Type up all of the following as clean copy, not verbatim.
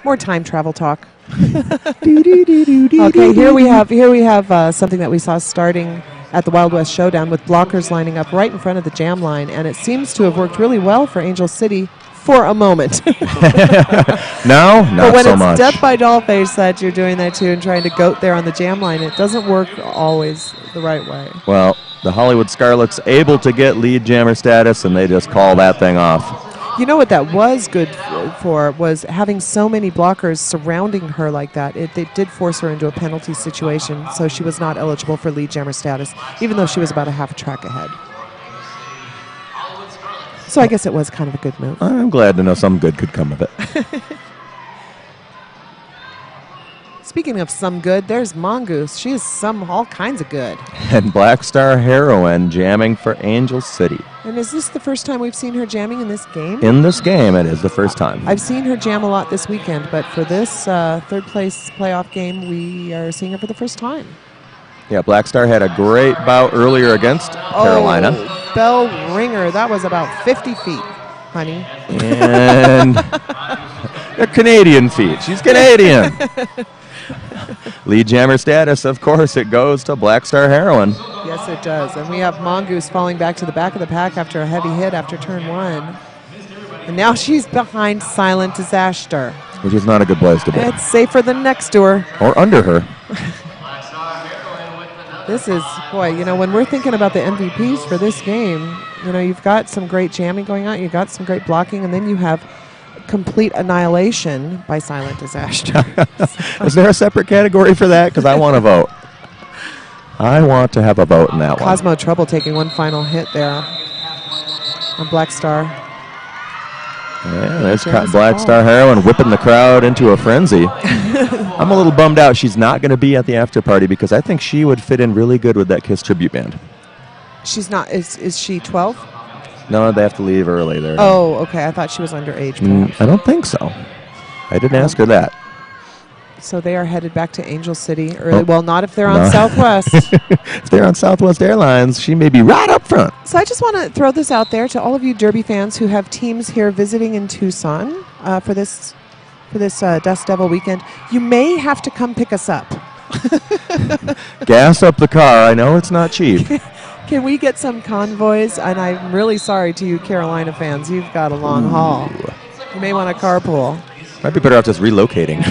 More time travel talk. Okay, here we have something that we saw starting at the Wild West Showdown with blockers lining up right in front of the jam line, and it seems to have worked really well for Angel City for a moment. No, not but when so it's much. death by dollface that you're doing that too and trying to goat there on the jam line, it doesn't work always the right way. Well, the Hollywood Scarlets able to get lead jammer status, and they just call that thing off. You know what that was good for was having so many blockers surrounding her like that. It did force her into a penalty situation, so she was not eligible for lead jammer status, even though she was about a half a track ahead. So I guess it was kind of a good move. I'm glad to know some good could come of it. Speaking of some good, there's Mongoose. She is all kinds of good. And Black Star Heroine jamming for Angel City. And is this the first time we've seen her jamming in this game? In this game, it is the first time. I've seen her jam a lot this weekend, but for this third place playoff game, we are seeing her for the first time. Yeah, Black Star had a great bout earlier against Carolina. Oh, bell ringer. That was about 50 feet, honey. And they're Canadian feet. She's Canadian. Lead jammer status, of course, it goes to Black Star Heroine. Yes, it does. And we have Mongoose falling back to the back of the pack after a heavy hit after turn one. And now she's behind Silent Disaster. Which is not a good place to be. It's safer than next to her. Or under her. This is, boy, you know, when we're thinking about the MVPs for this game, you know, you've got some great jamming going on, you've got some great blocking, and then you have complete annihilation by Silent Disaster. Is there a separate category for that? Because I want to vote. I want to have a vote in that one. Cosmo Trouble taking one final hit there on Black Star. Yeah, there's Black Star Heroine whipping the crowd into a frenzy. I'm a little bummed out she's not going to be at the after party because I think she would fit in really good with that KISS tribute band. She's not, is she 12? No, they have to leave early there. Oh, okay. I thought she was underage. I don't think so. I didn't ask her that. So they are headed back to Angel City early. Well, not if they're on Southwest. If they're on Southwest Airlines, she may be right up front. So I just want to throw this out there to all of you Derby fans who have teams here visiting in Tucson for this Dust Devil weekend. You may have to come pick us up. Gas up the car. I know it's not cheap. Can we get some convoys? And I'm really sorry to you Carolina fans. You've got a long haul. You may want to carpool. Might be better off just relocating.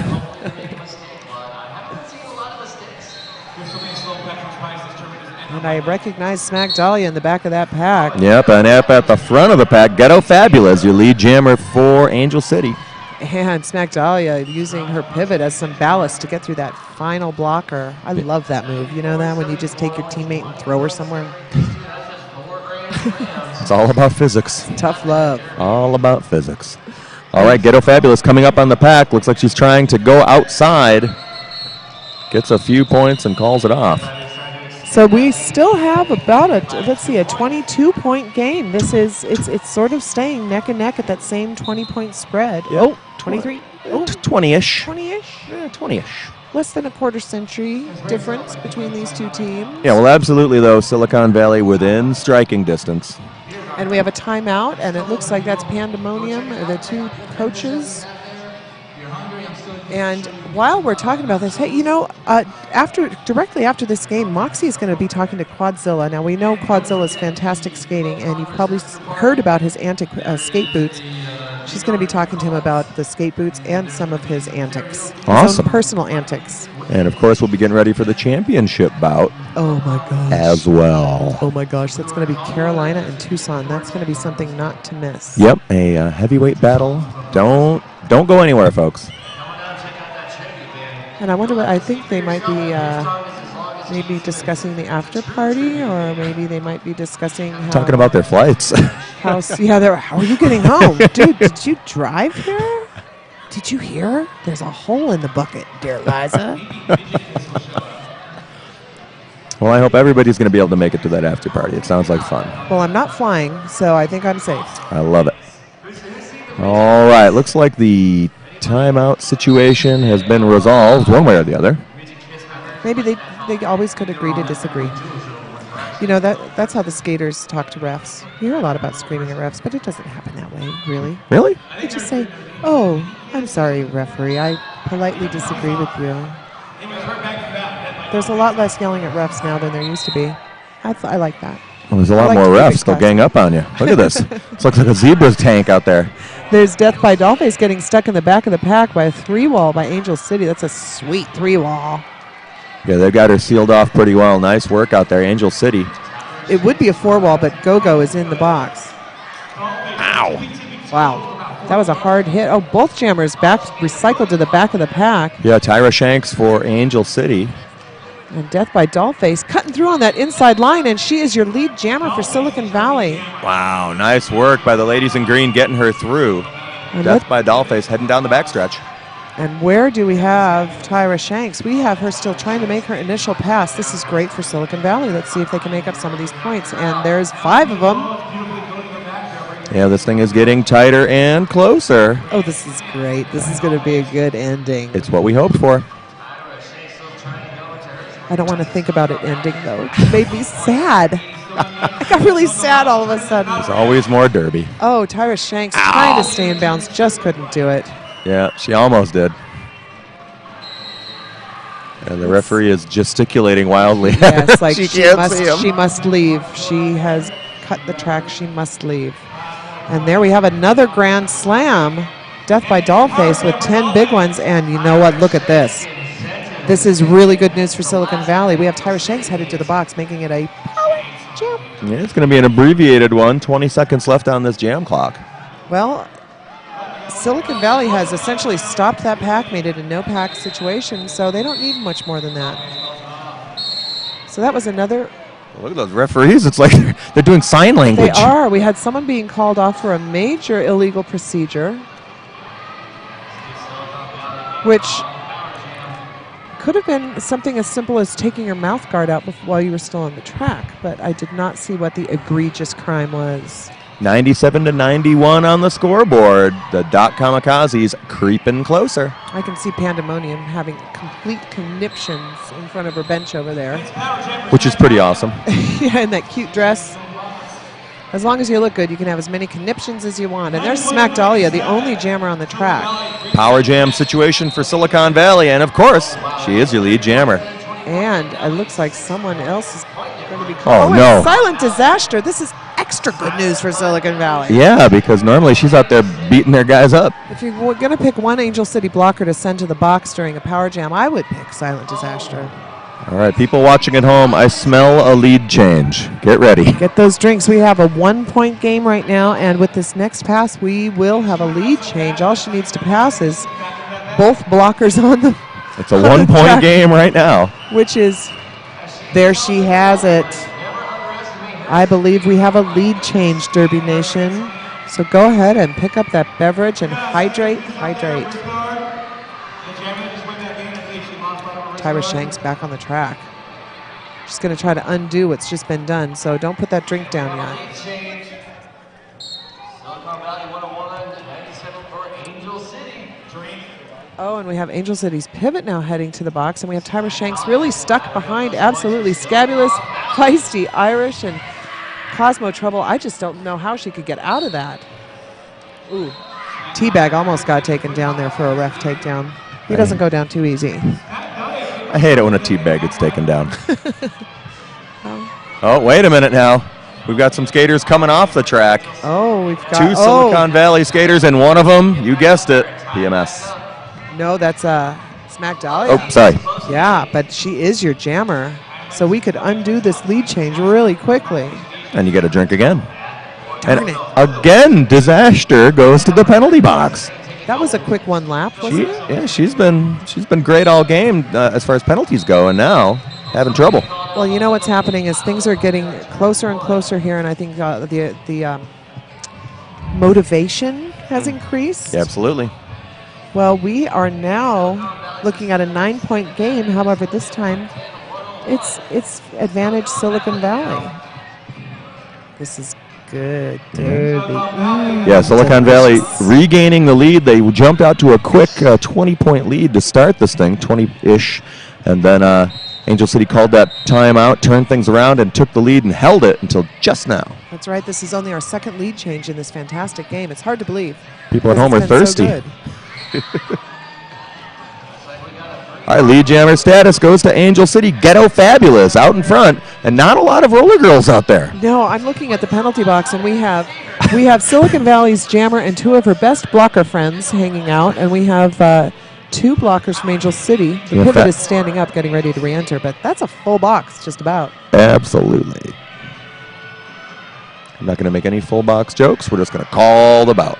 And I recognize Smack Dahlia in the back of that pack. Yep, and up at the front of the pack, Ghetto Fabulous, your lead jammer for Angel City. And Smack Dahlia using her pivot as some ballast to get through that final blocker. I love that move. You know that? When you just take your teammate and throw her somewhere? It's all about physics. Tough love. All about physics. All right, Ghetto Fabulous coming up on the pack. Looks like she's trying to go outside. Gets a few points and calls it off. So we still have about a 22-point game. It's sort of staying neck and neck at that same 20-point spread. Yep. Oh, 23. Oh, 20-ish. 20-ish. Yeah, 20-ish. Less than a quarter century difference between these two teams. Yeah, well, absolutely, though. Silicon Valley within striking distance. And we have a timeout, and it looks like that's Pandemonium, the two coaches. And while we're talking about this, hey, you know, directly after this game, Moxie is going to be talking to Quadzilla. Now, we know Quadzilla's fantastic skating, and you've probably heard about his antic skate boots. She's going to be talking to him about the skate boots and some of his antics. Awesome. His own personal antics. And, of course, we'll be getting ready for the championship bout. Oh, my gosh. As well. Oh, my gosh. That's going to be Carolina and Tucson. That's going to be something not to miss. Yep, a heavyweight battle. Don't go anywhere, folks. And I wonder what, I think they might be maybe discussing the after party, or maybe they might be discussing how... Talking about their flights. How are you getting home? Dude, did you drive here? Did you hear? There's a hole in the bucket, dear Liza. Well, I hope everybody's going to be able to make it to that after party. It sounds like fun. Well, I'm not flying, so I think I'm safe. I love it. All right, looks like the timeout situation has been resolved one way or the other. Maybe they always could agree to disagree. You know, that's how the skaters talk to refs. You hear a lot about screaming at refs, but it doesn't happen that way, really. Really? They just say, oh, I'm sorry, referee. I politely disagree with you. There's a lot less yelling at refs now than there used to be. I like that. Well, there's a lot more refs. They'll gang up on you. Look at this. This looks like a zebra tank out there. There's Death by Dollface getting stuck in the back of the pack by a 3-wall by Angel City. That's a sweet 3-wall. Yeah, they've got her sealed off pretty well. Nice work out there, Angel City. It would be a 4-wall, but Go-Go is in the box. Ow. Wow. That was a hard hit. Oh, both jammers back recycled to the back of the pack. Yeah, Tyra Shanks for Angel City. And Death by Dollface cutting through on that inside line, and she is your lead jammer for Silicon Valley. Wow, nice work by the ladies in green getting her through. And Death by Dollface heading down the backstretch. And where do we have Tyra Shanks? We have her still trying to make her initial pass. This is great for Silicon Valley. Let's see if they can make up some of these points. And there's 5 of them. Yeah, this thing is getting tighter and closer. Oh, this is great. This is going to be a good ending. It's what we hoped for. I don't want to think about it ending, though. It made me sad. I got really sad all of a sudden. There's always more derby. Oh, Tyra Shanks trying to stay in bounds, just couldn't do it. Yeah, she almost did. And the referee is gesticulating wildly. Yes, like she must leave. She has cut the track. She must leave. And there we have another grand slam. Death by Dollface with 10 big ones. And you know what? Look at this. This is really good news for Silicon Valley. We have Tyra Shanks headed to the box, making it a power jam. Yeah, it's going to be an abbreviated one. 20 seconds left on this jam clock. Well, Silicon Valley has essentially stopped that pack, made it a no-pack situation, so they don't need much more than that. So that was another... Look at those referees. It's like they're doing sign language. They are. We had someone being called off for a major illegal procedure, which could have been something as simple as taking your mouth guard out while you were still on the track, but I did not see what the egregious crime was. 97-91 on the scoreboard. The Dot Kamikazes creeping closer. I can see Pandemonium having complete conniptions in front of her bench over there. Which is pretty awesome. Yeah, in that cute dress. As long as you look good, you can have as many conniptions as you want. And there's Smack Dahlia, the only jammer on the track. Power jam situation for Silicon Valley, and of course, she is your lead jammer. And it looks like someone else is going to be called. Oh, no. Silent Disaster. This is extra good news for Silicon Valley. Yeah, because normally she's out there beating their guys up. If you're going to pick one Angel City blocker to send to the box during a power jam, I would pick Silent Disaster. All right, people watching at home, I smell a lead change. Get ready. Get those drinks. We have a 1-point game right now, and with this next pass, we will have a lead change. All she needs to pass is both blockers on the It's a 1-point game right now. Which is, there she has it. I believe we have a lead change, Derby Nation. So go ahead and pick up that beverage and hydrate. Tyra Shanks back on the track. She's going to try to undo what's just been done, so don't put that drink down yet. Oh, and we have Angel City's pivot now heading to the box, and we have Tyra Shanks really stuck behind absolutely scabulous, feisty Irish and Cosmo Trouble. I just don't know how she could get out of that. Ooh, Teabag almost got taken down there for a ref takedown. He doesn't go down too easy. I hate it when a teabag gets taken down. Oh, wait a minute now. We've got some skaters coming off the track. Oh, we've got 2 Silicon Valley skaters, and one of them, you guessed it, PMS. No, that's Smack Dahlia. Oh, sorry. Yeah, but she is your jammer, so we could undo this lead change really quickly. And you get a drink again. Darn it. Again, Disaster goes to the penalty box. That was a quick 1 lap, wasn't it? Yeah, she's been great all game as far as penalties go, and now having trouble. Well, you know what's happening is things are getting closer and closer here, and I think the motivation has increased. Yeah, absolutely. Well, we are now looking at a 9-point game. However, this time it's advantage Silicon Valley. This is good, Derby. Yeah, Silicon Valley regaining the lead. They jumped out to a quick 20-point lead to start this thing, 20-ish, and then Angel City called that timeout, turned things around, and took the lead and held it until just now. That's right. This is only our second lead change in this fantastic game. It's hard to believe. People at home are thirsty. So All right, lead jammer status goes to Angel City. Ghetto Fabulous out in front, and not a lot of roller girls out there. No, I'm looking at the penalty box, and we have Silicon Valley's jammer and two of her best blocker friends hanging out, and we have two blockers from Angel City. The Yeah, pivot is standing up, getting ready to re-enter, but that's a full box, just about. Absolutely. I'm not going to make any full box jokes. We're just going to call the bout.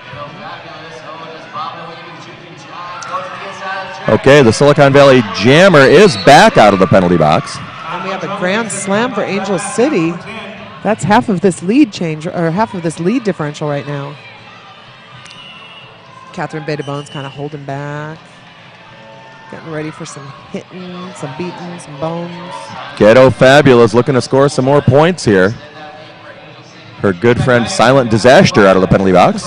Okay, the Silicon Valley jammer is back out of the penalty box. And we have a grand slam for Angel City. That's half of this lead change, or half of this lead differential right now. Catherine Beta Bones kind of holding back. Getting ready for some hitting, some beating, some bones. Ghetto Fabulous looking to score some more points here. Her good friend Silent Disaster out of the penalty box.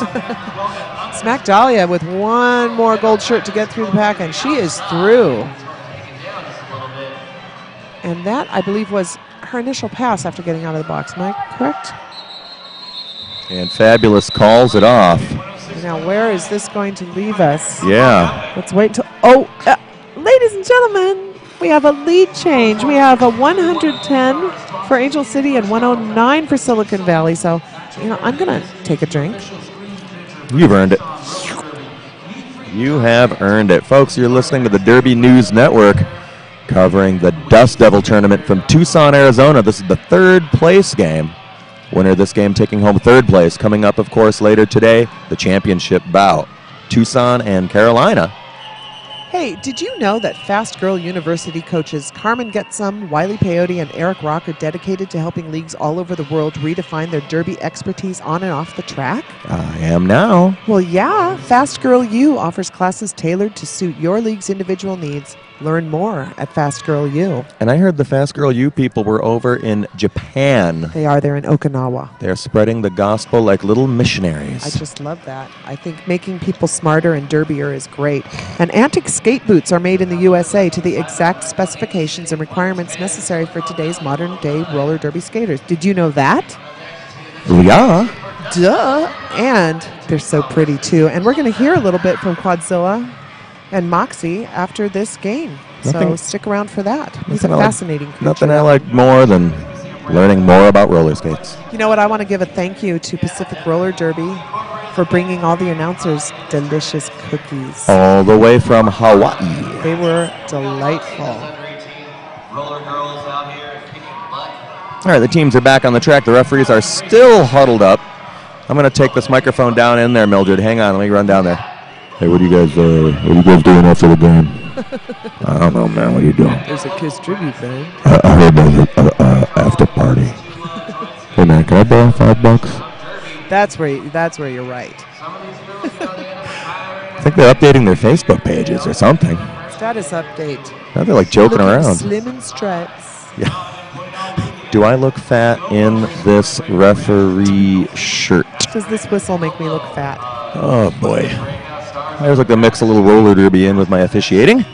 Smack Dahlia with one more gold shirt to get through the pack, and she is through. And that, I believe, was her initial pass after getting out of the box. Am I correct? And Fabulous calls it off. Now, where is this going to leave us? Yeah. Let's wait until... ladies and gentlemen, we have a lead change. We have a 110 for Angel City and 109 for Silicon Valley. So, I'm going to take a drink. You've earned it. You have earned it. Folks, you're listening to the Derby News Network covering the Dust Devil tournament from Tucson, Arizona. This is the third place game. Winner of this game taking home third place. Coming up, of course, later today, the championship bout. Tucson and Carolina. Hey, did you know that Fast Girl University coaches Carmen Getsum, Wiley Peyote, and Eric Rock are dedicated to helping leagues all over the world redefine their derby expertise on and off the track? I am now. Well, yeah. Fast Girl U offers classes tailored to suit your league's individual needs. Learn more at Fast Girl U. And I heard the Fast Girl U people were over in Japan. They are. They're in Okinawa. They're spreading the gospel like little missionaries. I just love that. I think making people smarter and derbier is great. And Antic skate boots are made in the USA to the exact specifications and requirements necessary for today's modern-day roller derby skaters. Did you know that? Yeah. Duh. And they're so pretty, too. And we're going to hear a little bit from Quadzilla and Moxie after this game. So stick around for that. He's a fascinating creature. Nothing I like more than learning more about roller skates. You know what? I want to give a thank you to Pacific Roller Derby for bringing all the announcers delicious cookies. All the way from Hawaii. They were delightful. All right, the teams are back on the track. The referees are still huddled up. I'm going to take this microphone down in there, Mildred. Hang on, let me run down there. Hey, what are you guys doing after the game? I don't know, man. What are you doing? There's a Kiss tribute band. I heard there's an after party. Hey, man, can I borrow $5? That's where you're right. I think they're updating their Facebook pages or something. Status update. Now they're like joking Looking around. Slim in stripes. Yeah. Do I look fat in this referee shirt? Does this whistle make me look fat? Oh, boy. I always like to mix a little roller derby in with my officiating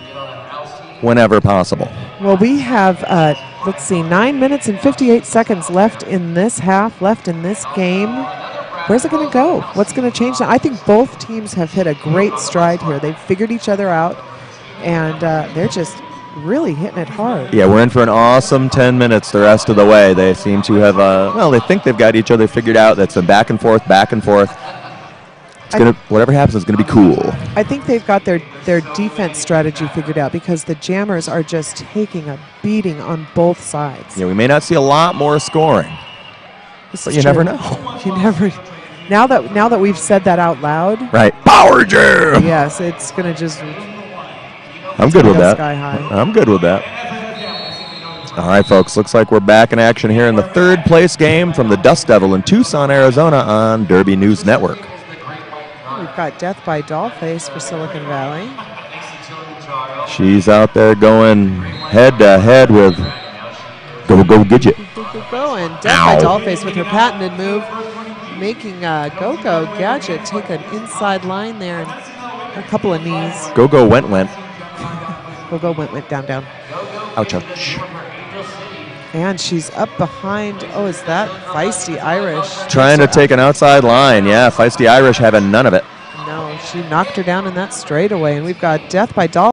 whenever possible. Well, we have, 9 minutes and 58 seconds left in this half, left in this game. Where's it going to go? What's going to change now? I think both teams have hit a great stride here. They've figured each other out, and they're just really hitting it hard. Yeah, we're in for an awesome 10 minutes the rest of the way. They seem to have, they think they've got each other figured out. That's a back and forth, back and forth. Whatever happens is going to be cool. I think they've got their defense strategy figured out because the Jammers are just taking a beating on both sides. Yeah, we may not see a lot more scoring, but you never know. You never. Now that we've said that out loud. Right. Power jam. Yes, it's going to just. I'm good with that. Sky high. I'm good with that. All right, folks. Looks like we're back in action here in the third place game from the Dust Devil in Tucson, Arizona on Derby News Network. We've got Death by Dollface for Silicon Valley. She's out there going head-to-head with Go Gidget. Go and Death by Dollface with her patented move, making Go-Go Gadget take an inside line there and a couple of knees. Go-Go went. Go-Go went down. Ouch, ouch. And she's up behind, is that Feisty Irish? Trying to take an outside line. Yeah, Feisty Irish having none of it. No, she knocked her down in that straightaway. And we've got Death by Doll.